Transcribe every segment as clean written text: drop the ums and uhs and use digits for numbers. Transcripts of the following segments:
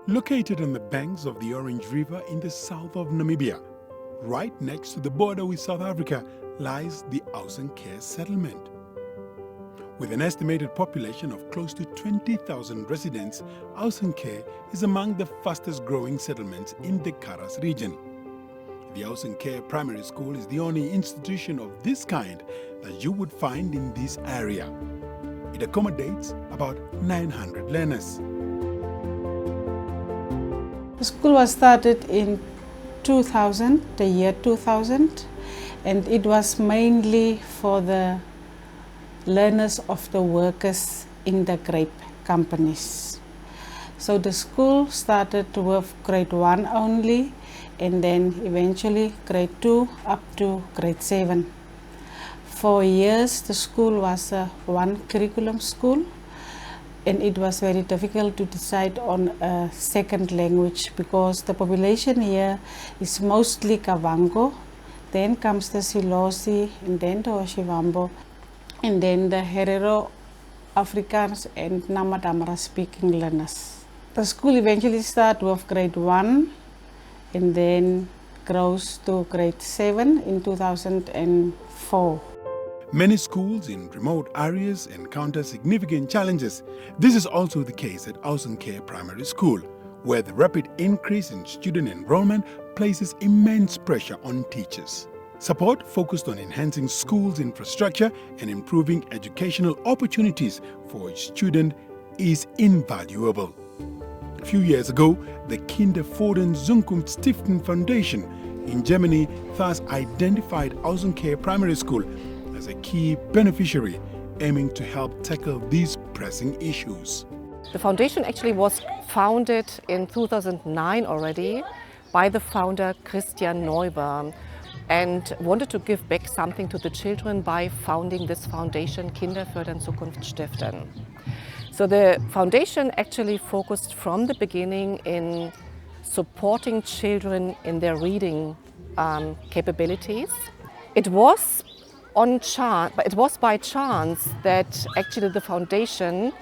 Located on the banks of the Orange River in the south of Namibia, right next to the border with South Africa, lies the Aussenkehr settlement. With an estimated population of close to 20,000 residents, Aussenkehr is among the fastest growing settlements in the IIKharas region. The Aussenkehr Primary School is the only institution of this kind that you would find in this area. It accommodates about 900 learners. The school was started in 2000, the year 2000, and it was mainly for the learners of the workers in the grape companies. So the school started with grade 1 only, and then eventually grade 2 up to grade 7. For years the school was a one curriculum school, and it was very difficult to decide on a second language because the population here is mostly Kavango, then comes the Silosi, and then the Oshivambo, and then the Herero Afrikaans and Namadamara speaking learners. The school eventually started with grade 1 and then grows to grade 7 in 2004. Many schools in remote areas encounter significant challenges. This is also the case at Aussenkehr Primary School, where the rapid increase in student enrollment places immense pressure on teachers. Support focused on enhancing schools' infrastructure and improving educational opportunities for each student is invaluable. A few years ago, the Kinder fördern Zukunft Stiften Foundation in Germany thus identified Aussenkehr Primary School as a key beneficiary, aiming to help tackle these pressing issues. The foundation actually was founded in 2009 already by the founder Christian Neuber, and wanted to give back something to the children by founding this foundation, Kinder fördern Zukunft stiften. So the foundation actually focused from the beginning in supporting children in their reading capabilities. It was by chance that actually the foundation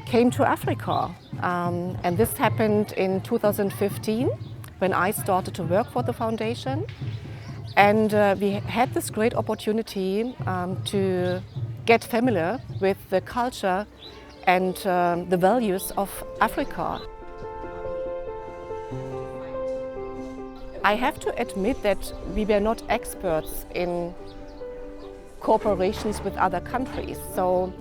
came to Africa, and this happened in 2015 when I started to work for the foundation, and we had this great opportunity to get familiar with the culture and the values of Africa. I have to admit that we were not experts in cooperations with other countries. So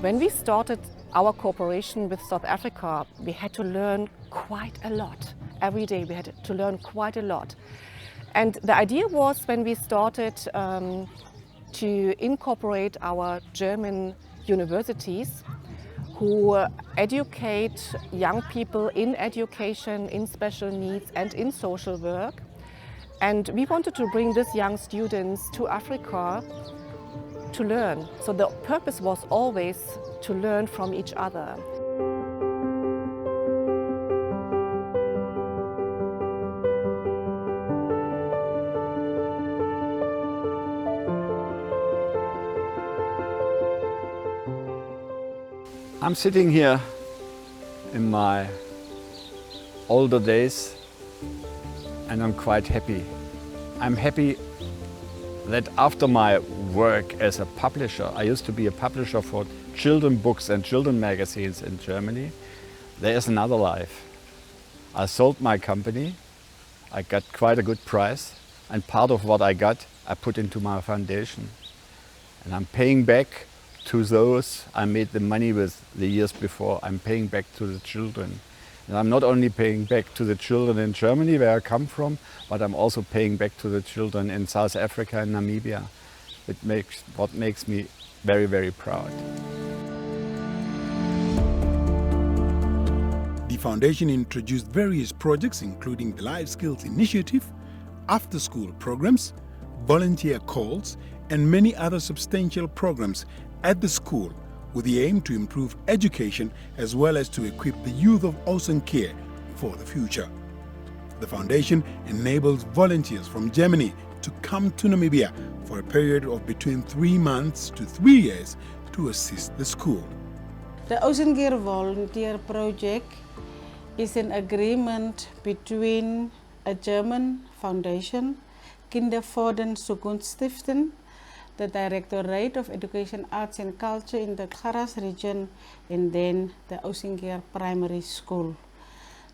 when we started our cooperation with South Africa, we had to learn quite a lot. Every day we had to learn quite a lot. And the idea was, when we started to incorporate our German universities who educate young people in education, in special needs and in social work. And we wanted to bring these young students to Africa to learn. So the purpose was always to learn from each other. I'm sitting here in my older days and I'm quite happy. I'm happy that after my work as a publisher, I used to be a publisher for children books and children magazines in Germany, there is another life. I sold my company, I got quite a good price, and part of what I got I put into my foundation. And I'm paying back to those I made the money with the years before. I'm paying back to the children. And I'm not only paying back to the children in Germany, where I come from, but I'm also paying back to the children in South Africa and Namibia. What makes me very, very proud. The foundation introduced various projects, including the Life Skills Initiative, after-school programs, volunteer calls, and many other substantial programs at the school, with the aim to improve education as well as to equip the youth of Aussenkehr for the future. The foundation enables volunteers from Germany to come to Namibia for a period of between 3 months to 3 years to assist the school. The Aussenkehr Volunteer Project is an agreement between a German foundation, Kinder fördern, Zukunft, stiften, the Directorate of Education, Arts and Culture in the IIKharas region, and then the Aussenkehr Primary School.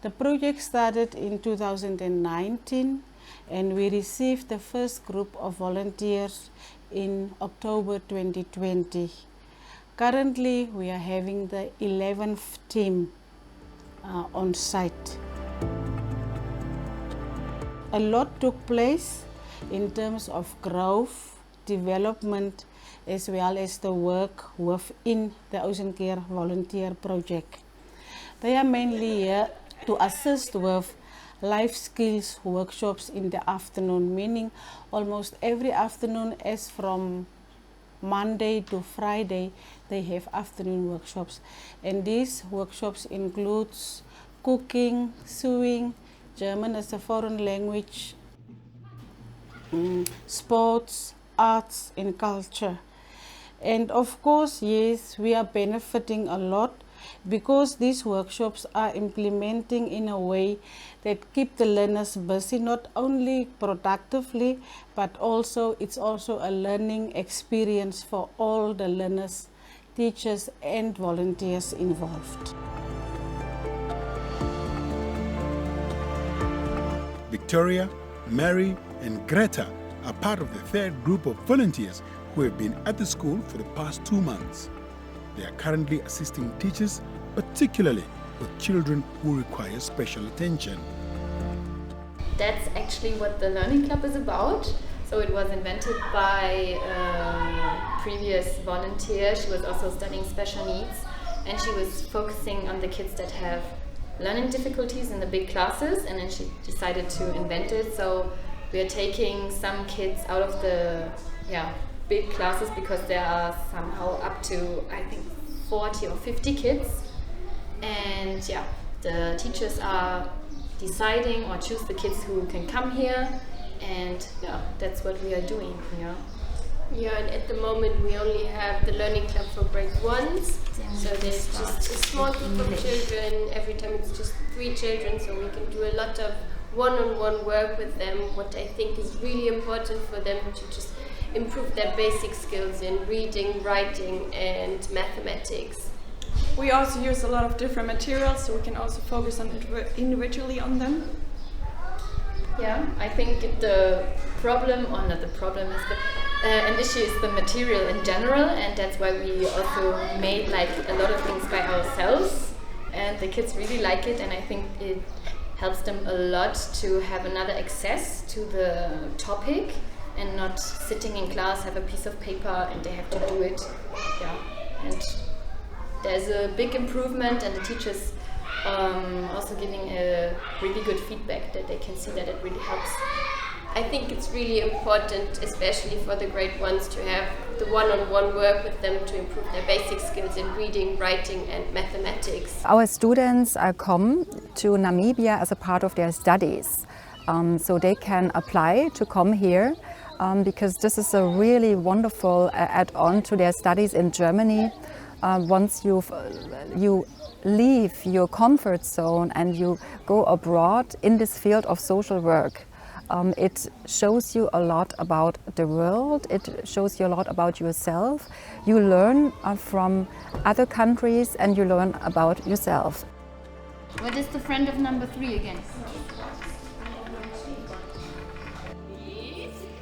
The project started in 2019 and we received the first group of volunteers in October 2020. Currently, we are having the 11th team on site. A lot took place in terms of growth, development, as well as the work within the Aussenkehr Volunteer Project. They are mainly here to assist with life skills workshops in the afternoon, meaning almost every afternoon, as from Monday to Friday, they have afternoon workshops. And these workshops includes cooking, sewing, German as a foreign language, sports, arts and culture. And of course, yes, we are benefiting a lot because these workshops are implementing in a way that keep the learners busy, not only productively, but also it's also a learning experience for all the learners, teachers and volunteers involved. Victoria, Mary and Greta are part of the third group of volunteers who have been at the school for the past 2 months. They are currently assisting teachers, particularly with children who require special attention. That's actually what the Learning Club is about. So it was invented by a previous volunteer. She was also studying special needs and she was focusing on the kids that have learning difficulties in the big classes, and then she decided to invent it. So we are taking some kids out of the big classes because there are somehow up to, I think, 40 or 50 kids. And the teachers are deciding or choose the kids who can come here, and that's what we are doing here. Yeah, and at the moment we only have the Learning Club for grade 1s, so there's just a small group of children. Every time it's just 3 children, so we can do a lot of one-on-one work with them, what I think is really important for them to just improve their basic skills in reading, writing and mathematics. We also use a lot of different materials, so we can also focus on individually on them. Yeah, I think the problem, or not the problem, is an issue is the material in general, and that's why we also made like a lot of things by ourselves, and the kids really like it, and I think it helps them a lot to have another access to the topic and not sitting in class, have a piece of paper and they have to do it. And there's a big improvement, and the teachers also giving a really good feedback that they can see that it really helps. I think it's really important, especially for the grade 1s, to have the one-on-one work with them to improve their basic skills in reading, writing and mathematics. Our students come to Namibia as a part of their studies, so they can apply to come here because this is a really wonderful add-on to their studies in Germany. Once you leave your comfort zone and you go abroad in this field of social work, it shows you a lot about the world, it shows you a lot about yourself. You learn from other countries and you learn about yourself. What is the friend of number 3 again?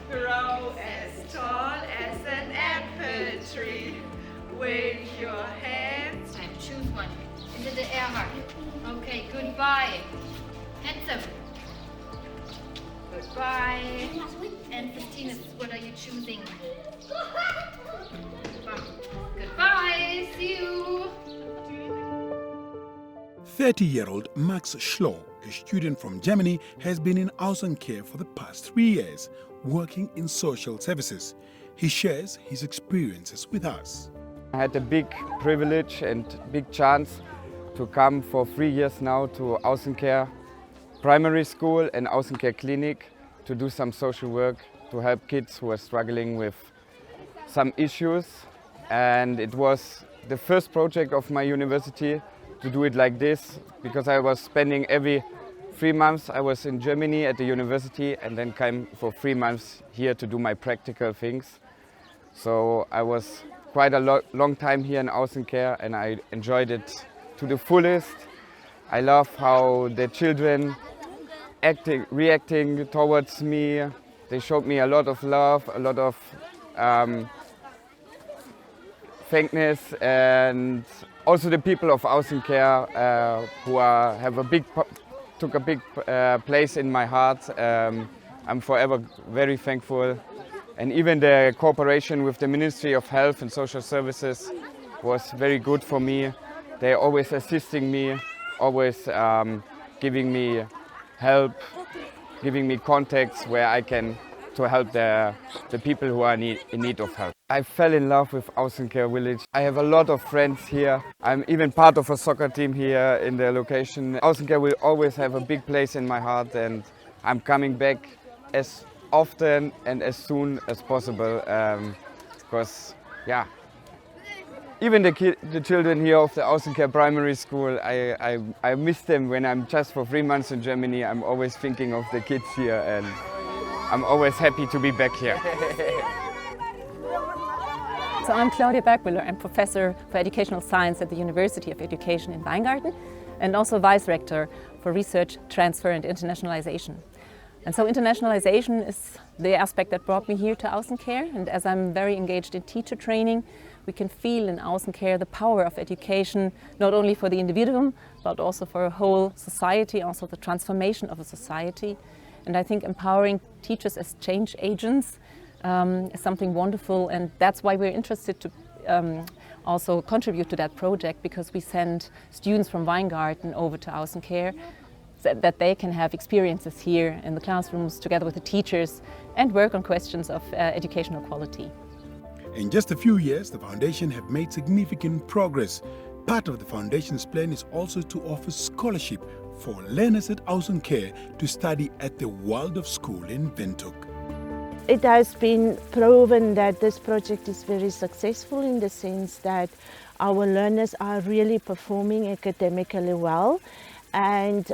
Grow as tall as an apple tree. Wave your hands. Time, choose one. Into the air hug. Okay, goodbye. Handsome. Goodbye. And 15, what are you choosing? Goodbye. See you. 30-year-old Max Schloh, a student from Germany, has been in Aussenkehr for the past 3 years, working in social services. He shares his experiences with us. I had a big privilege and big chance to come for 3 years now to Aussenkehr Primary School and Aussenkehr Clinic to do some social work, to help kids who are struggling with some issues. And it was the first project of my university to do it like this, because I was spending every 3 months I was in Germany at the university and then came for 3 months here to do my practical things. So I was quite a long time here in Aussenkehr and I enjoyed it to the fullest. I love how the children reacting towards me. They showed me a lot of love, a lot of thankness, and also the people of Aussenkehr who took a big place in my heart. I'm forever very thankful. And even the cooperation with the Ministry of Health and Social Services was very good for me. They're always assisting me, always giving me help, giving me contacts where I can to help the people who are in need of help. I fell in love with Aussenkehr village. I have a lot of friends here. I'm even part of a soccer team here in the location. Aussenkehr will always have a big place in my heart, and I'm coming back as often and as soon as possible, because even the children here of the Aussenkehr Primary School, I miss them when I'm just for 3 months in Germany. I'm always thinking of the kids here, and I'm always happy to be back here. So I'm Claudia Bergmüller. I'm Professor for Educational Science at the University of Education in Weingarten and also Vice Rector for Research, Transfer and Internationalization. And so internationalization is the aspect that brought me here to Aussenkehr, and as I'm very engaged in teacher training, we can feel in Aussenkehr the power of education, not only for the individual, but also for a whole society, also the transformation of a society. And I think empowering teachers as change agents is something wonderful, and that's why we're interested to also contribute to that project, because we send students from Weingarten over to Aussenkehr so that they can have experiences here in the classrooms together with the teachers and work on questions of educational quality. In just a few years, the foundation have made significant progress. Part of the foundation's plan is also to offer scholarship for learners at Aussenkehr to study at the Waldorf School in Windhoek. It has been proven that this project is very successful in the sense that our learners are really performing academically well. And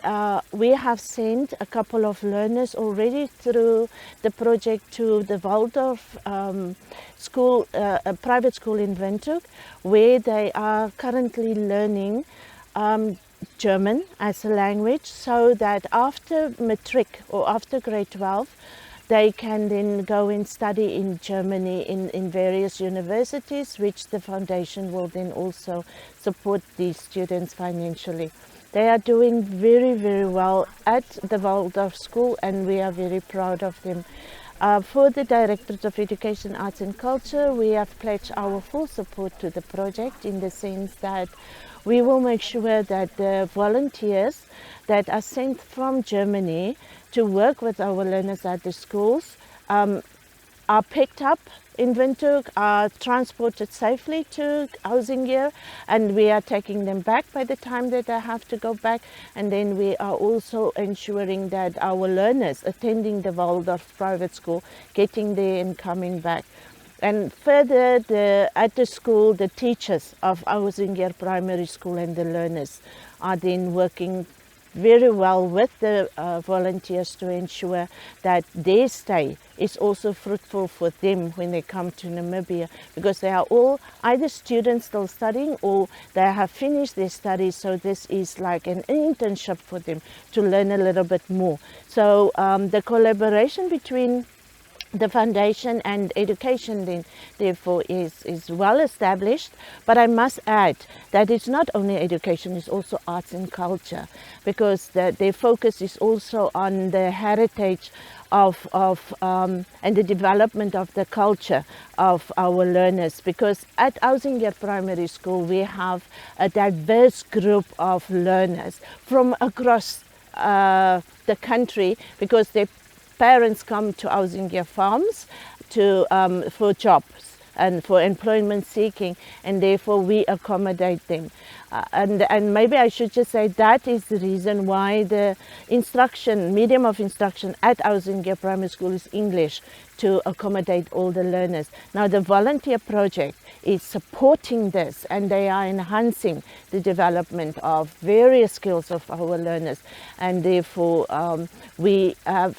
we have sent a couple of learners already through the project to the Waldorf school, a private school in Windhoek, where they are currently learning German as a language, so that after matric or after grade 12, they can then go and study in Germany in various universities, which the foundation will then also support these students financially. They are doing very, very well at the Waldorf School, and we are very proud of them. For the Directorate of Education, Arts and Culture, we have pledged our full support to the project in the sense that we will make sure that the volunteers that are sent from Germany to work with our learners at the schools are picked up in Windhoek, are transported safely to Aussenkehr, and we are taking them back by the time that they have to go back. And then we are also ensuring that our learners attending the Waldorf private school, getting there and coming back. And further, at the school, the teachers of Aussenkehr Primary School and the learners are then working very well with the volunteers to ensure that their stay is also fruitful for them when they come to Namibia, because they are all either students still studying or they have finished their studies, so this is like an internship for them to learn a little bit more. So the collaboration between the foundation and education then therefore is well established, but I must add that it's not only education, it's also arts and culture, because their focus is also on the heritage of and the development of the culture of our learners, because at Aussenkehr Primary School we have a diverse group of learners from across the country, because they parents come to Aussenkehr farms for jobs and for employment seeking, and therefore we accommodate them. And maybe I should just say that is the reason why the medium of instruction at Aussenkehr Primary School is English, to accommodate all the learners. Now the volunteer project is supporting this, and they are enhancing the development of various skills of our learners, and therefore we are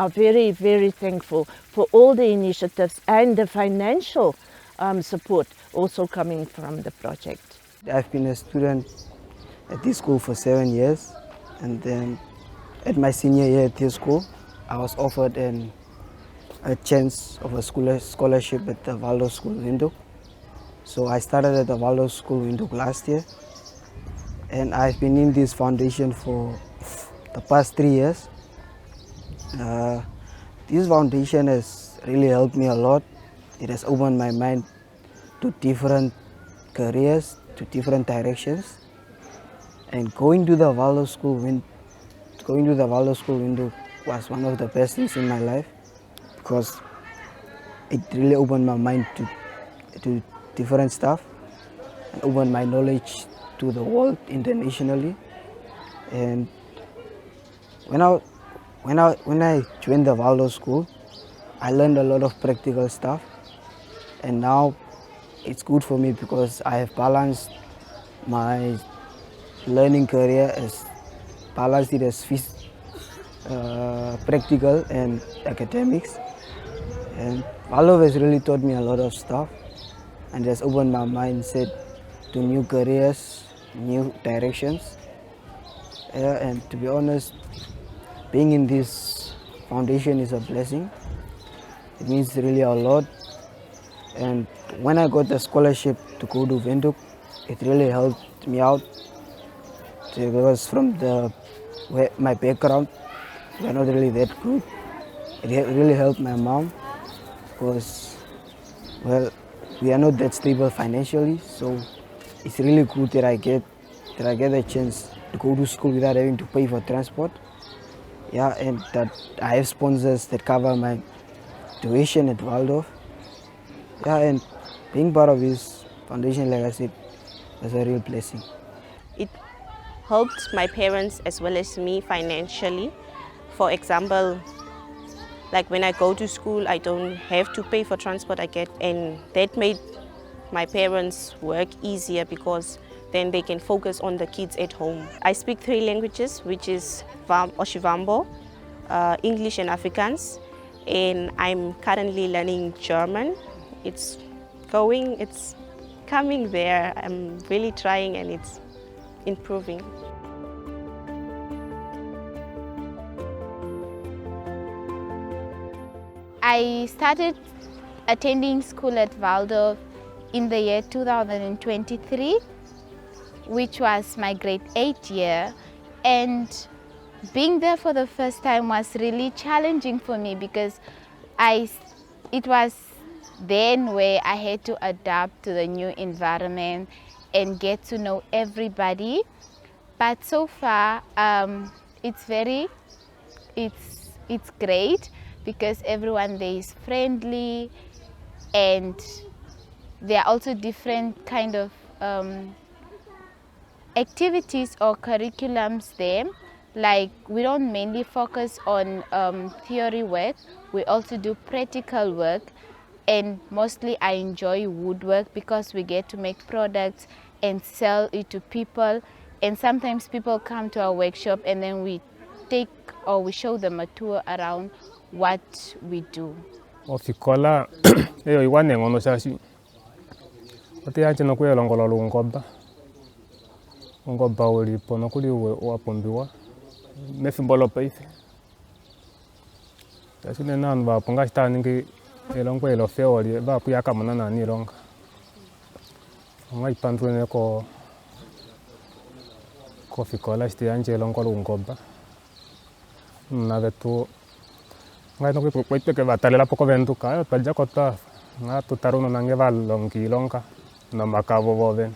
very, very thankful for all the initiatives and the financial support also coming from the project. I've been a student at this school for 7 years, and then at my senior year at this school I was offered a chance of a scholarship at the Waldorf School Windhoek. So I started at the Waldorf School Windhoek last year, and I've been in this foundation for the past 3 years. This foundation has really helped me a lot. It has opened my mind to different careers, to different directions, and going to the Waldorf School Windhoek was one of the best things in my life, because it really opened my mind to different stuff and opened my knowledge to the world internationally. And when I joined the Waldorf School, I learned a lot of practical stuff, and now it's good for me because I have balanced my learning career as practical and academics. And Waldorf has really taught me a lot of stuff, and has opened my mindset to new careers, new directions. And to be honest, being in this foundation is a blessing. It means really a lot. And when I got the scholarship to go to Windhoek, it really helped me out, because from my background, we're not really that good. It really helped my mom, because, well, we are not that stable financially, so it's really good that I get a chance to go to school without having to pay for transport. Yeah, and that I have sponsors that cover my tuition at Waldorf. Yeah, and being part of this foundation, like I said, was a real blessing. It helped my parents as well as me financially. For example, like when I go to school, I don't have to pay for transport and that made my parents' work easier, because then they can focus on the kids at home. I speak 3 languages, which is Oshivambo, English and Afrikaans, and I'm currently learning German. It's coming there. I'm really trying, and it's improving. I started attending school at Waldorf in the year 2023, which was my grade 8 year, and being there for the first time was really challenging for me, because it was then where I had to adapt to the new environment and get to know everybody. But so far it's great, because everyone there is friendly, and there are also different kind of activities or curriculums there. Like, we don't mainly focus on theory work, we also do practical work, and mostly I enjoy woodwork, because we get to make products and sell it to people, and sometimes people come to our workshop and then we show them a tour around what we do. Ofikola eyo iwane ngono shashi ote yache no kuyo longola ngoba uli pono kuli wapombiwa mefimbolo paife yasune nan ba ponga stani ngi elongo elo feoli ba puya kamana na ni longa ngai pantune ko fikola sti anje longo ngoba na vetu ngai no ku poite ke batalela poko ventu ka taja kota nga tutaruno nange valongi longa na makavo voven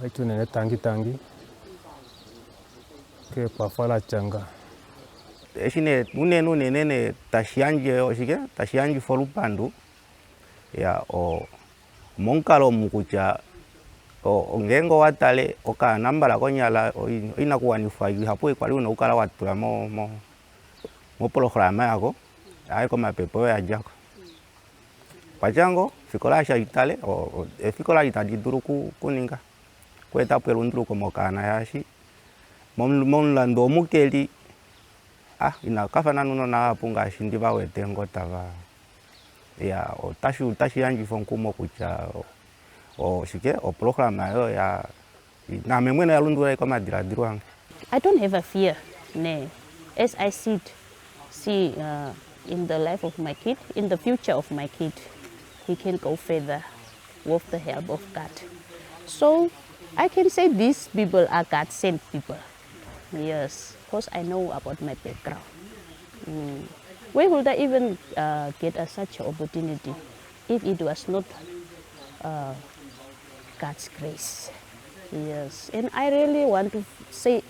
waitunene tangi ke pafala changa esine unenu nenene tashianje folupandu ya o monkalo mukucha Ongengo watale oka nambala konyala inakuwa nifayu hapo kwa leo ukala watu ya mo programa yako ay koma pepo ya jako pajango fikola sha itale o fikola itadi duruku kuninga kweta pelo nduru como kana yashi mon lando mukeli inakafana nuno na punga shindi bawe tengo tava ya tashi yangi fonkumo kucha o shike o programa yo ya na memwena ya lundura kama diradiruang. I don't have a fear, no. As I see in the life of my kid, in the future of my kid, he can go further with the help of God. So I can say these people are God-sent people. Yes, because I know about my background. Where would I even get such an opportunity if it was not God's grace? Yes, and I really want to say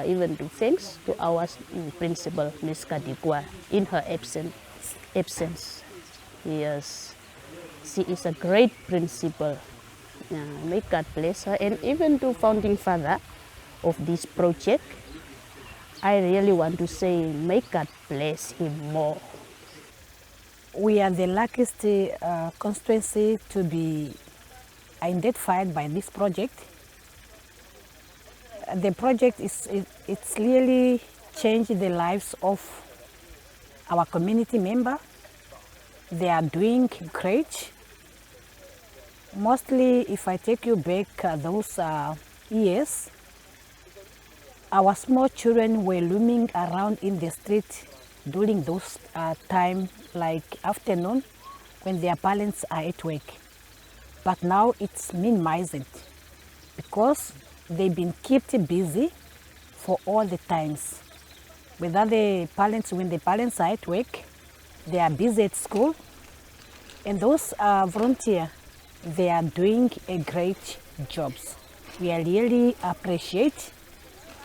even to thanks to our principal, Ms. Kadikwa, in her absence. Yes, she is a great principal. May God bless her, and even to founding father of this project, I really want to say, may God bless him more. We are the luckiest constituency to be identified by this project. The project it's really changed the lives of our community member. They are doing great. Mostly, if I take you back those years, our small children were roaming around in the street during those time, like afternoon, when their parents are at work. But now it's minimized because they've been kept busy for all the times. When the parents are at work, they are busy at school, and those volunteers, they are doing a great jobs. We really appreciate,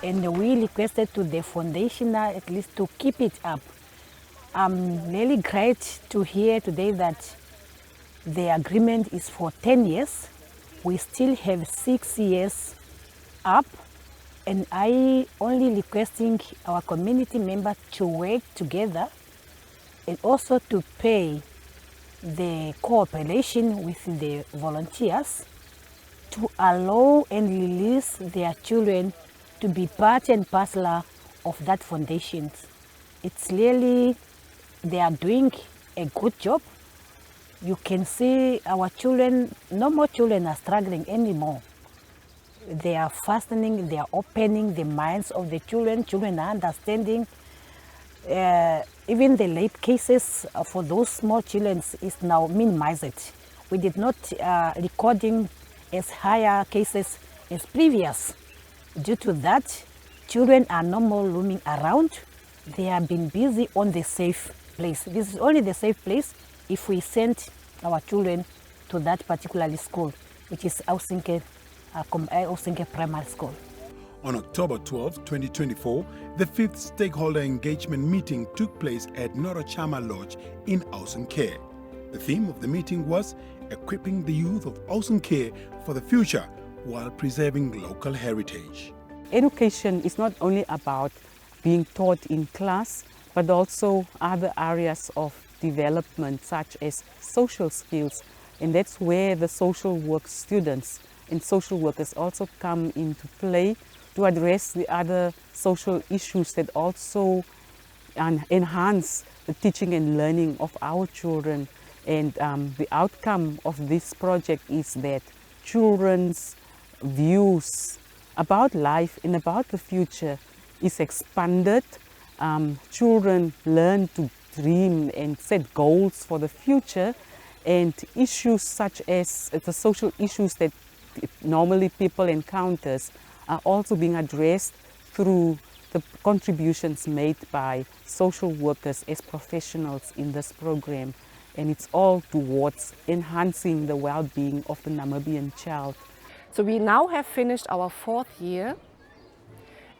and we requested to the foundation at least to keep it up. I'm really great to hear today that the agreement is for 10 years. We still have 6 years up, and I only requesting our community members to work together and also to pay the cooperation with the volunteers to allow and release their children to be part and parcel of that foundation. It's really, they are doing a good job. You can see our children, no more children are struggling anymore. They are fastening, they are opening the minds of the children. Children are understanding. Even the late cases for those small children is now minimized. We did not recording as higher cases as previous. Due to that, children are no more roaming around. They have been busy on the safe place. This is only the safe place if we send our children to that particular school, which is Aussenkehr Primary School. On October 12, 2024, the 5th Stakeholder Engagement Meeting took place at Norochama Lodge in Aussenkehr. The theme of the meeting was equipping the youth of Aussenkehr for the future while preserving local heritage. Education is not only about being taught in class, but also other areas of development such as social skills, and that's where the social work students and social workers also come into play to address the other social issues that also enhance the teaching and learning of our children. And the outcome of this project is that children's views about life and about the future is expanded. Children learn to dream and set goals for the future, and issues such as the social issues that normally people encounter are also being addressed through the contributions made by social workers as professionals in this program. And it's all towards enhancing the well-being of the Namibian child. So we now have finished our 4th year.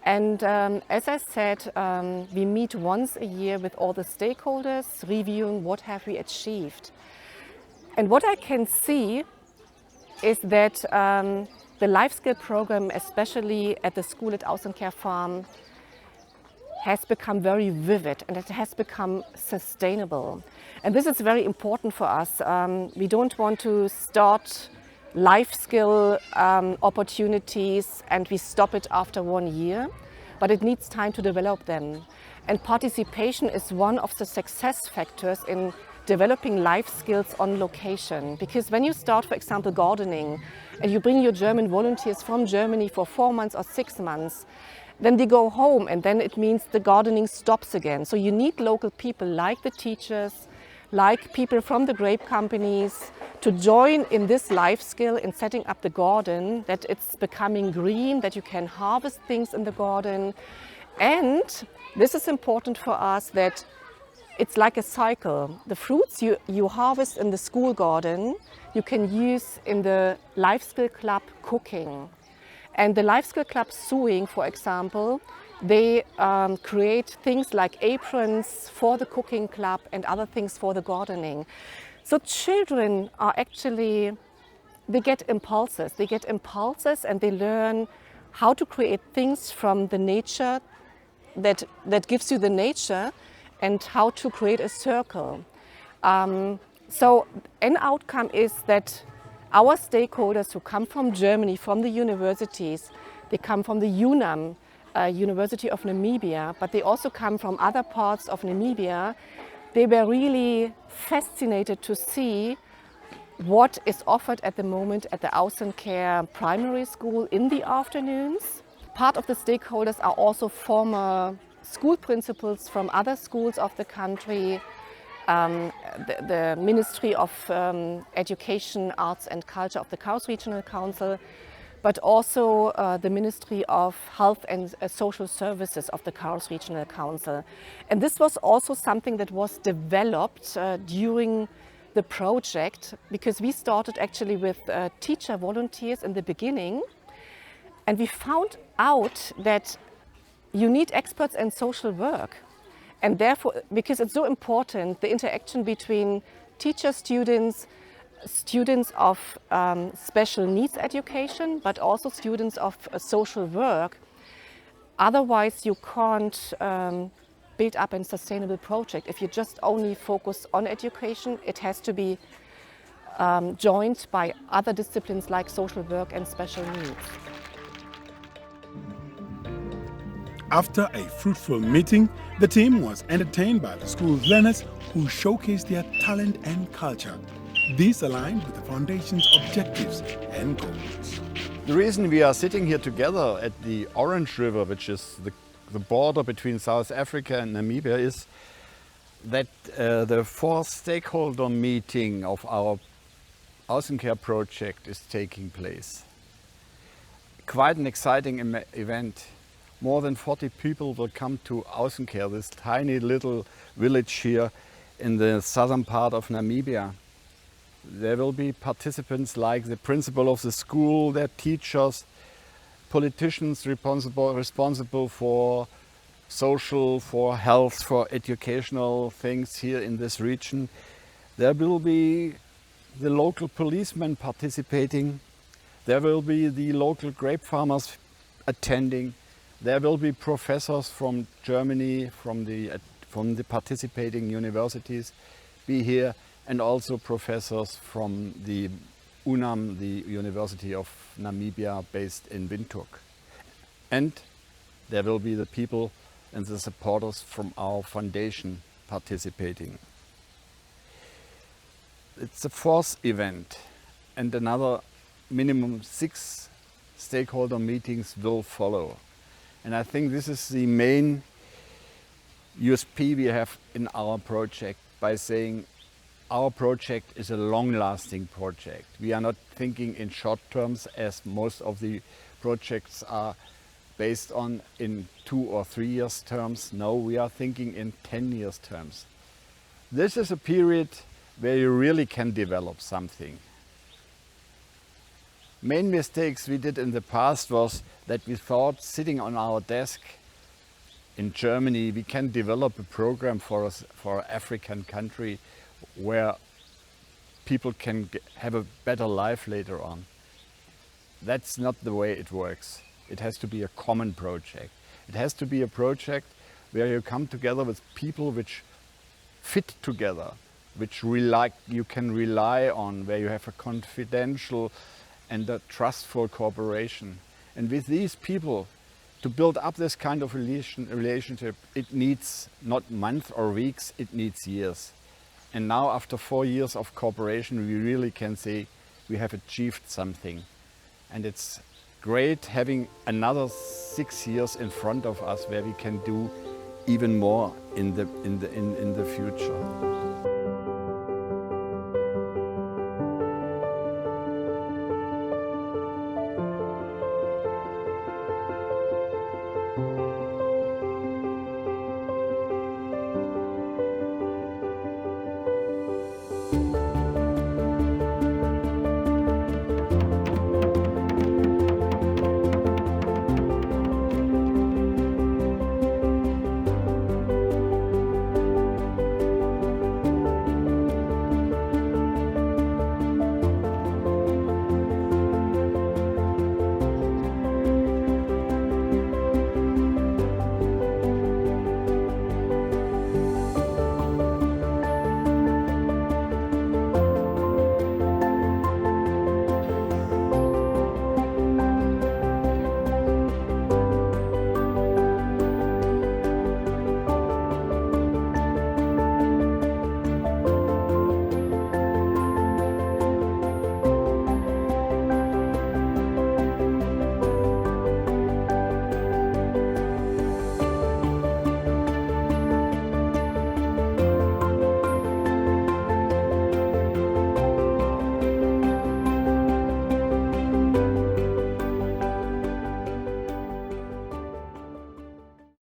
And as I said, we meet once a year with all the stakeholders, reviewing what have we achieved. And what I can see is that the life skill program, especially at the school at Aussenkehr Farm, has become very vivid and it has become sustainable. And this is very important for us. We don't want to start life skill opportunities and we stop it after 1 year, but it needs time to develop them. And participation is one of the success factors in developing life skills on location. Because when you start, for example, gardening, and you bring your German volunteers from Germany for 4 months or 6 months, then they go home and then it means the gardening stops again. So you need local people like the teachers, like people from the grape companies to join in this life skill in setting up the garden, that it's becoming green, that you can harvest things in the garden. And this is important for us, that it's like a cycle. The fruits you harvest in the school garden, you can use in the life skill club cooking. And the life skill club sewing, for example, they create things like aprons for the cooking club and other things for the gardening. So children are actually, they get impulses. They get impulses and they learn how to create things from the nature that gives you the nature, and how to create a circle. So an outcome is that our stakeholders who come from Germany, from the universities, they come from the UNAM, University of Namibia, but they also come from other parts of Namibia. They were really fascinated to see what is offered at the moment at the Aussenkehr primary school in the afternoons. Part of the stakeholders are also former school principals from other schools of the country, the Ministry of Education, Arts and Culture of the IIKharas Regional Council, but also the Ministry of Health and Social Services of the IIKharas Regional Council. And this was also something that was developed during the project, because we started actually with teacher volunteers in the beginning, and we found out that you need experts in social work. And therefore, because it's so important, the interaction between teacher students, students of special needs education, but also students of social work. Otherwise, you can't build up a sustainable project. If you just only focus on education, it has to be joined by other disciplines like social work and special needs. After a fruitful meeting, the team was entertained by the school's learners who showcased their talent and culture. This aligned with the foundation's objectives and goals. The reason we are sitting here together at the Orange River, which is the border between South Africa and Namibia, is that the 4th stakeholder meeting of our Aussenkehr project is taking place. Quite an exciting event. More than 40 people will come to Aussenkehr, this tiny little village here in the southern part of Namibia. There will be participants like the principal of the school, their teachers, politicians responsible for social, for health, for educational things here in this region. There will be the local policemen participating. There will be the local grape farmers attending. There will be professors from Germany, from the participating universities be here, and also professors from the UNAM, the University of Namibia, based in Windhoek. And there will be the people and the supporters from our foundation participating. It's the 4th event, and another minimum 6 stakeholder meetings will follow. And I think this is the main USP we have in our project, by saying our project is a long-lasting project. We are not thinking in short terms as most of the projects are based on in 2 or 3 years terms. No, we are thinking in 10 years terms. This is a period where you really can develop something. Main mistakes we did in the past was that we thought, sitting on our desk in Germany, we can develop a program for an African country where people can have a better life later on. that's not the way it works. It has to be a common project. It has to be a project where you come together with people which fit together, which you can rely on, where you have a confidential and a trustful cooperation. And with these people, to build up this kind of relationship, it needs not months or weeks, it needs years. And now, after 4 years of cooperation, we really can say we have achieved something. And it's great having another 6 years in front of us where we can do even more in the future.